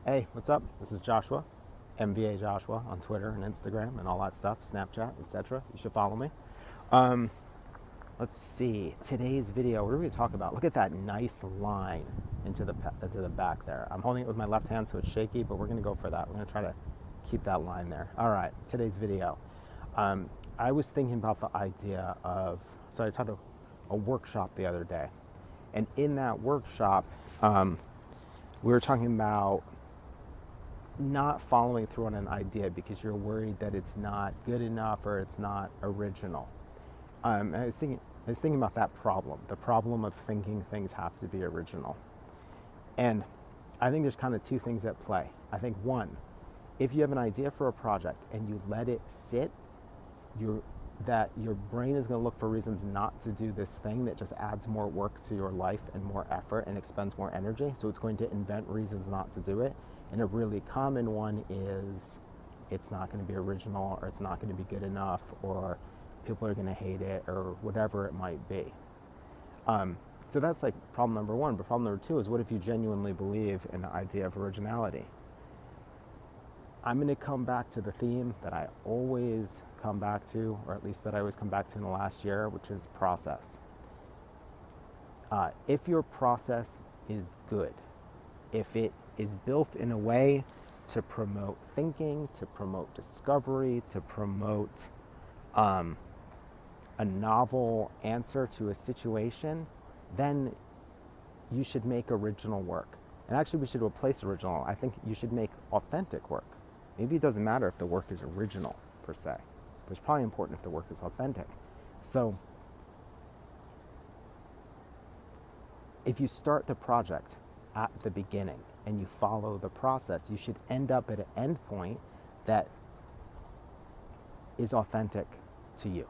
Hey, what's up? This is Joshua, MVA Joshua on Twitter and Instagram and all that stuff, Snapchat, etc. You should follow me. Um, let's see. Today's video, what are we going to talk about? Look at that nice line into the back there. I'm holding it with my left hand, so it's shaky, but we're going to go for that. We're going to try to keep that line there. All right, today's video. I was thinking about the idea of, so I taught a workshop the other day, and in that workshop, we were talking about not following through on an idea because you're worried that it's not good enough or it's not original. I was thinking about that problem, the problem of thinking things have to be original. And I think there's kind of two things at play. I think one, if you have an idea for a project and you let it sit, that your brain is going to look for reasons not to do this thing that just adds more work to your life and more effort and expends more energy. So it's going to invent reasons not to do it. And a really common one is it's not going to be original, or it's not going to be good enough, or people are going to hate it, or whatever it might be. So that's like problem number one. But problem number two is, what if you genuinely believe in the idea of originality? I'm going to come back to the theme that I always come back to, or at least that I always come back to in the last year, which is process. If your process is good, if it is built in a way to promote thinking, to promote discovery, to promote a novel answer to a situation, then you should make original work. And actually, we should replace original. I think you should make authentic work. Maybe it doesn't matter if the work is original, per se, but it's probably important if the work is authentic. So if you start the project at the beginning and you follow the process, you should end up at an end point that is authentic to you.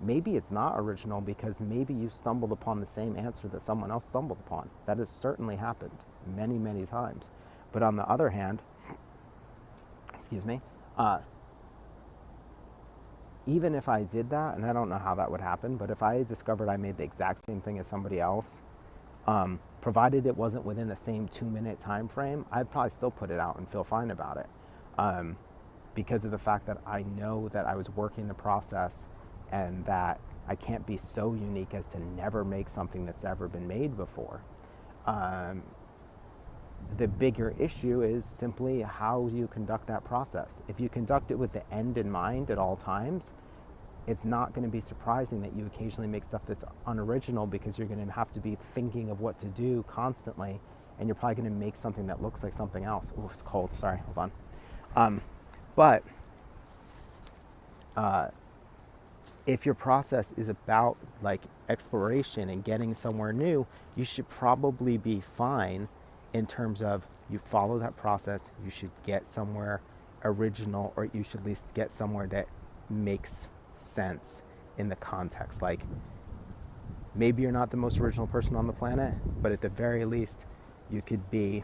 Maybe it's not original because maybe you stumbled upon the same answer that someone else stumbled upon. That has certainly happened many, many times. But on the other hand, even if I did that, and I don't know how that would happen, but if I discovered I made the exact same thing as somebody else, provided it wasn't within the same 2-minute time frame, I'd probably still put it out and feel fine about it, because of the fact that I know that I was working the process and that I can't be so unique as to never make something that's ever been made before. The bigger issue is simply how you conduct that process. If you conduct it with the end in mind at all times, it's not going to be surprising that you occasionally make stuff that's unoriginal, because you're going to have to be thinking of what to do constantly, and you're probably going to make something that looks like something else. Oh, it's cold. Sorry, hold on. But if your process is about like exploration and getting somewhere new, you should probably be fine in terms of you follow that process. You should get somewhere original, or you should at least get somewhere that makes sense in the context. Like, maybe you're not the most original person on the planet, but at the very least you could be,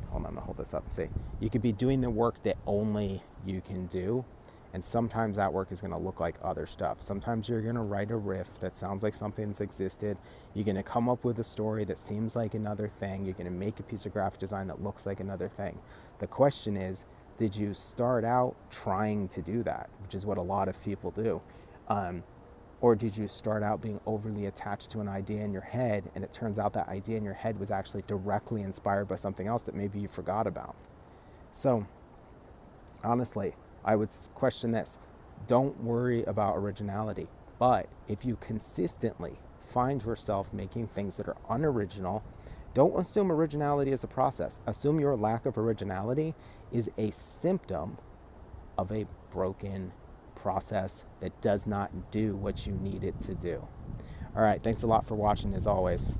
hold on, I'm gonna hold this up and see, you could be doing the work that only you can do. And sometimes that work is going to look like other stuff. Sometimes you're going to write a riff that sounds like something's existed. You're going to come up with a story that seems like another thing. You're going to make a piece of graphic design that looks like another thing. The question is, did you start out trying to do that, which is what a lot of people do? Or did you start out being overly attached to an idea in your head, and it turns out that idea in your head was actually directly inspired by something else that maybe you forgot about? So, honestly, I would question this. Don't worry about originality. But if you consistently find yourself making things that are unoriginal, don't assume originality is a process. Assume your lack of originality is a symptom of a broken process that does not do what you need it to do. All right, thanks a lot for watching, as always.